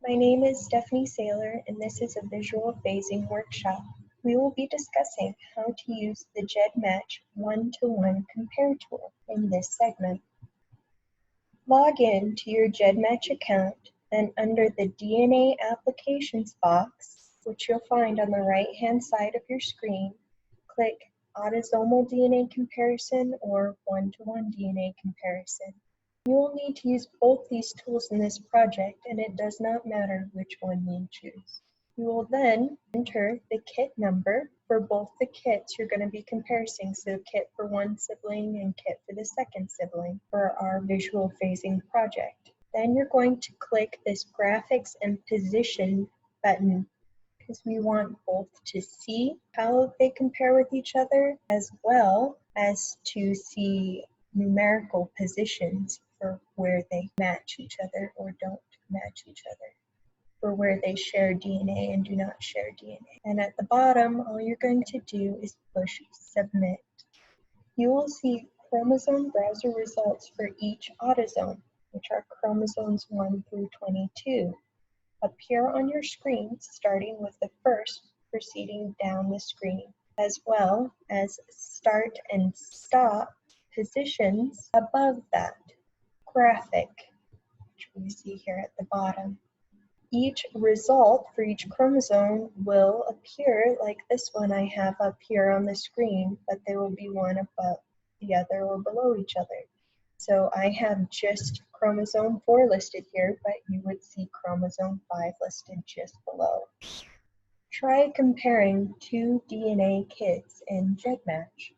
My name is Stephanie Saylor, and this is a visual phasing workshop. We will be discussing how to use the GEDmatch one-to-one compare tool in this segment. Log in to your GEDmatch account, and under the DNA applications box, which you'll find on the right-hand side of your screen, click autosomal DNA comparison or one-to-one DNA comparison. You will need to use both these tools in this project, and it does not matter which one you choose. You will then enter the kit number for both the kits you're going to be comparing, so kit for one sibling and kit for the second sibling for our visual phasing project. Then you're going to click this graphics and position button because we want both to see how they compare with each other as well as to see numerical positions for where they match each other or don't match each other, for where they share DNA and do not share DNA. And at the bottom, all you're going to do is push submit. You will see chromosome browser results for each autosome, which are chromosomes 1 through 22, appear on your screen starting with the first proceeding down the screen, as well as start and stop positions above that graphic, which we see here at the bottom. Each result for each chromosome will appear like this one I have up here on the screen, but they will be one above the other or below each other. So I have just chromosome 4 listed here, but you would see chromosome 5 listed just below. Try comparing two DNA kits in GEDmatch.